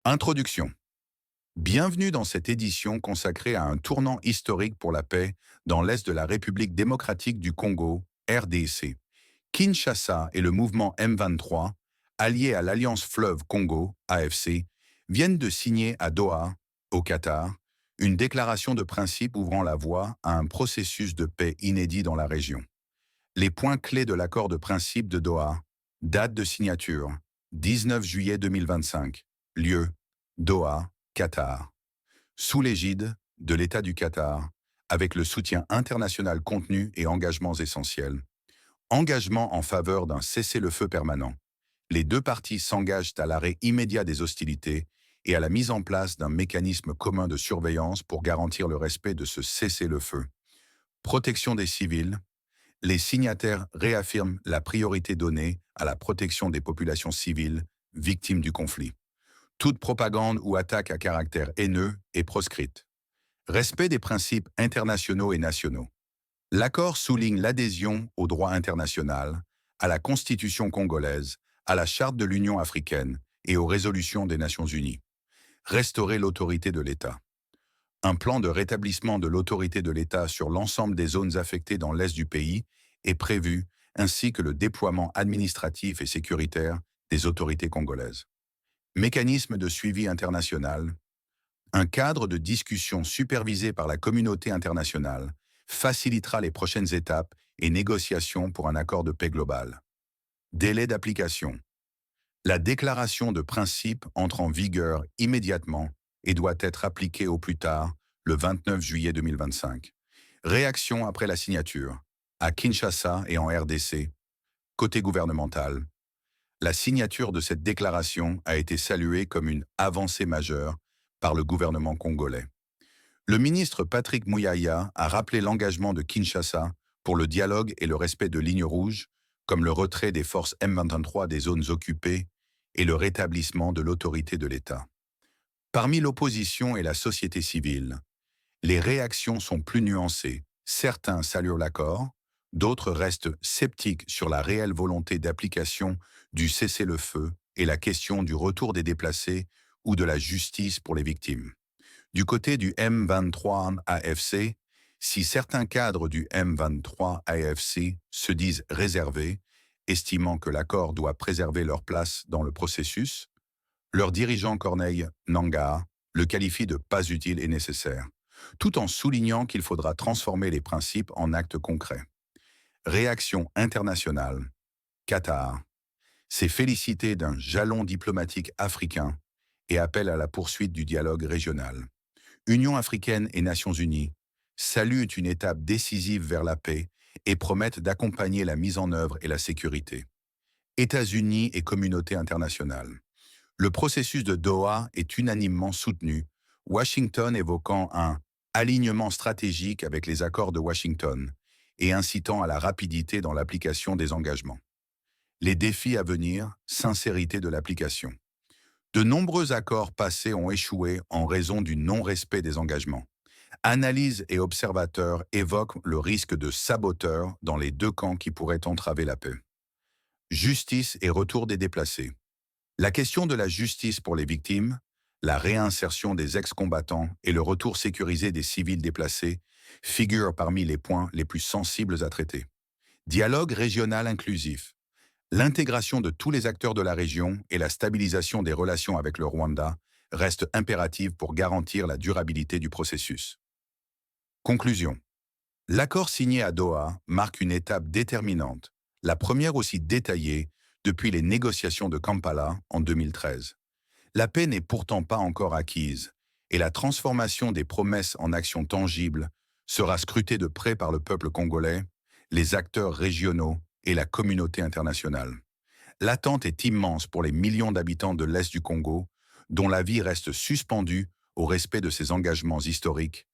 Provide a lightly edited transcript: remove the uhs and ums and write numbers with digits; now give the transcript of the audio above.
Introduction. Bienvenue dans cette édition consacrée à un tournant historique pour la paix dans l'Est de la République démocratique du Congo, RDC. Kinshasa et le mouvement M23, alliés à l'Alliance Fleuve Congo, AFC, viennent de signer à Doha, au Qatar, une déclaration de principe ouvrant la voie à un processus de paix inédit dans la région. Les points clés de l'accord de principe de Doha: date de signature, 19 juillet 2025, lieu, Doha, Qatar. Sous l'égide de l'État du Qatar, avec le soutien international contenu et engagements essentiels. Engagement en faveur d'un cessez-le-feu permanent. Les deux parties s'engagent à l'arrêt immédiat des hostilités et à la mise en place d'un mécanisme commun de surveillance pour garantir le respect de ce cessez-le-feu. Protection des civils. Les signataires réaffirment la priorité donnée à la protection des populations civiles victimes du conflit. Toute propagande ou attaque à caractère haineux est proscrite. Respect des principes internationaux et nationaux. L'accord souligne l'adhésion au droit international, à la Constitution congolaise, à la Charte de l'Union africaine et aux résolutions des Nations unies. Restaurer l'autorité de l'État. Un plan de rétablissement de l'autorité de l'État sur l'ensemble des zones affectées dans l'est du pays est prévu, ainsi que le déploiement administratif et sécuritaire des autorités congolaises. Mécanisme de suivi international. Un cadre de discussion supervisé par la communauté internationale facilitera les prochaines étapes et négociations pour un accord de paix global. Délai d'application. La déclaration de principe entre en vigueur immédiatement et doit être appliquée au plus tard le 29 juillet 2025. Réaction après la signature. À Kinshasa et en RDC. Côté gouvernemental. La signature de cette déclaration a été saluée comme une avancée majeure par le gouvernement congolais. Le ministre Patrick Muyaya a rappelé l'engagement de Kinshasa pour le dialogue et le respect de lignes rouges, comme le retrait des forces M23 des zones occupées et le rétablissement de l'autorité de l'État. Parmi l'opposition et la société civile, les réactions sont plus nuancées. Certains saluent l'accord, d'autres restent sceptiques sur la réelle volonté d'application du cessez-le-feu et la question du retour des déplacés ou de la justice pour les victimes. Du côté du M23 AFC, si certains cadres du M23 AFC se disent réservés, estimant que l'accord doit préserver leur place dans le processus, leur dirigeant Corneille Nangaa le qualifie de pas utile et nécessaire, tout en soulignant qu'il faudra transformer les principes en actes concrets. Réaction internationale. Qatar s'est félicité d'un jalon diplomatique africain et appelle à la poursuite du dialogue régional. Union africaine et Nations unies saluent une étape décisive vers la paix et promettent d'accompagner la mise en œuvre et la sécurité. États-Unis et communauté internationale. Le processus de Doha est unanimement soutenu, Washington évoquant un alignement stratégique avec les accords de Washington et incitant à la rapidité dans l'application des engagements. Les défis à venir, sincérité de l'application. De nombreux accords passés ont échoué en raison du non-respect des engagements. Analyses et observateurs évoquent le risque de saboteurs dans les deux camps qui pourraient entraver la paix. Justice et retour des déplacés. La question de la justice pour les victimes, la réinsertion des ex-combattants et le retour sécurisé des civils déplacés figurent parmi les points les plus sensibles à traiter. Dialogue régional inclusif. L'intégration de tous les acteurs de la région et la stabilisation des relations avec le Rwanda restent impératives pour garantir la durabilité du processus. Conclusion. L'accord signé à Doha marque une étape déterminante, la première aussi détaillée depuis les négociations de Kampala en 2013. La paix n'est pourtant pas encore acquise, et la transformation des promesses en actions tangibles sera scrutée de près par le peuple congolais, les acteurs régionaux et la communauté internationale. L'attente est immense pour les millions d'habitants de l'Est du Congo, dont la vie reste suspendue au respect de ses engagements historiques